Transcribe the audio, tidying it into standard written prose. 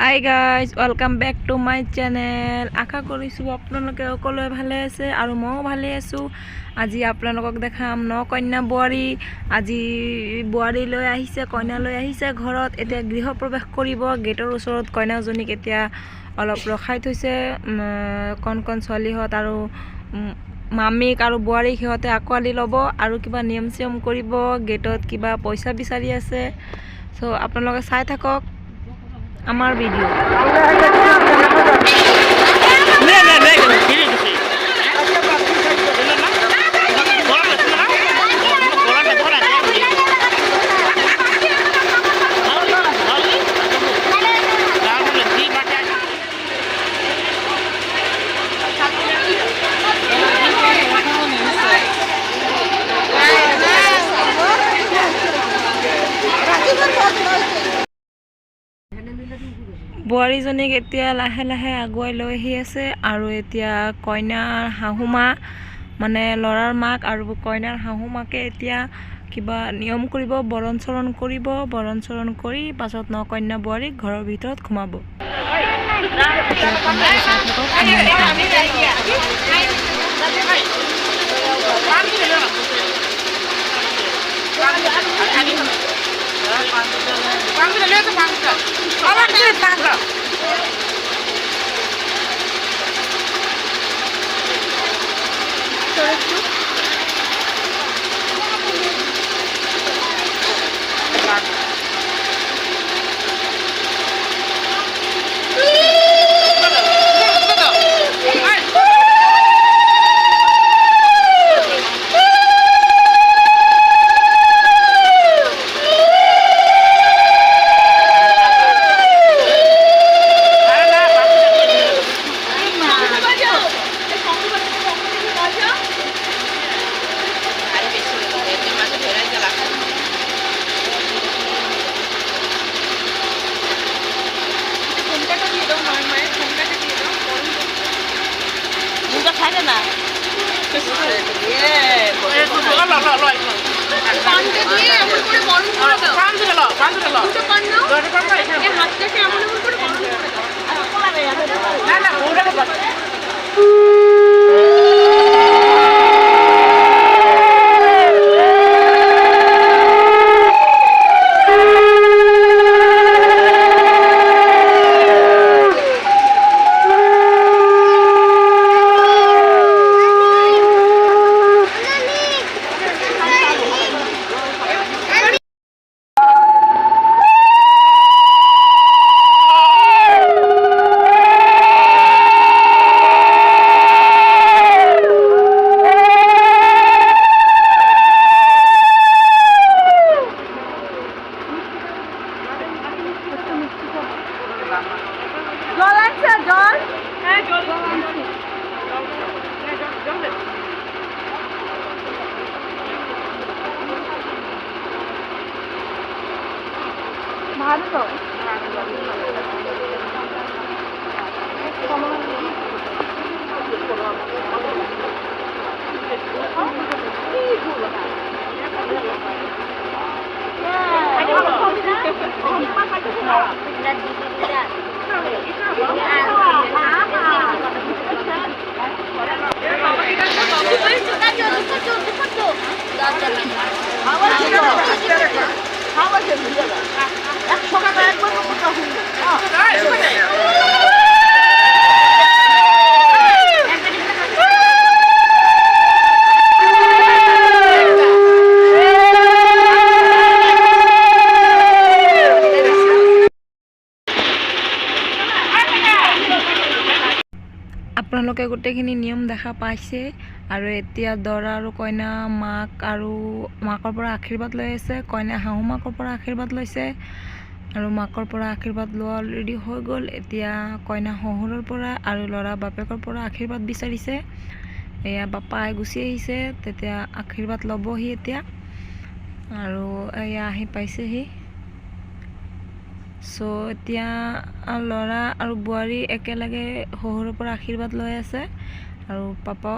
High guys, welcome back to my channel. আশা কৰিছোঁ আপোনালোকে সকলোৱে ভালে আছে আৰু ময়ো ভালে আছোঁ। আজি আপোনালোকক দেখাম নকন্যা বোৱাৰী। আজি বোৱাৰী লৈ আহিছে, কইনা লৈ আহিছে ঘৰত। এতিয়া গৃহপ্ৰৱেশ কৰিব। গেটৰ ওচৰত কইনাজনীক এতিয়া অলপ ৰখাই থৈছে কণ ছোৱালীহঁত আৰু মামীক আৰু বোৱাৰীক সিহঁতে আঁকোৱালি ল'ব আৰু কিবা নিয়ম চিয়ম কৰিব। গেটত কিবা পইচা বিচাৰি আছে। চ' আপোনালোকে চাই থাকক আমাৰ ভিডিও। বোৱাৰীজনীক এতিয়া লাহে লাহে আগুৱাই লৈ আহি আছে আৰু এতিয়া কইনাৰ শাহুমা মানে ল'ৰাৰ মাক আৰু কইনাৰ শাহুমাকে এতিয়া কিবা নিয়ম কৰিব, বৰণ চৰণ কৰিব। বৰণ চৰণ কৰি পাছত নকন্যা বোৱাৰীক ঘৰৰ ভিতৰত সোমাব। আপোনালোকে গোটেইখিনি নিয়ম দেখা পাইছে আৰু এতিয়া দৰা আৰু কইনা মাকৰ পৰা আশীৰ্বাদ লৈ আছে। কইনা শাহুমাকৰ পৰা আশীৰ্বাদ লৈছে আৰু মাকৰ পৰা আশীৰ্বাদ লোৱা অলৰেডি হৈ গ'ল। এতিয়া কইনা শহুৰৰ পৰা আৰু ল'ৰা বাপেকৰ পৰা আশীৰ্বাদ বিচাৰিছে। এয়া বাপাই গুচি আহিছে, তেতিয়া আশীৰ্বাদ ল'বহি এতিয়া আৰু এয়া আহি পাইছেহি। চ' এতিয়া ল'ৰা আৰু বোৱাৰী একেলগে শহুৰৰ পৰা আশীৰ্বাদ লৈ আছে আৰু পাপাও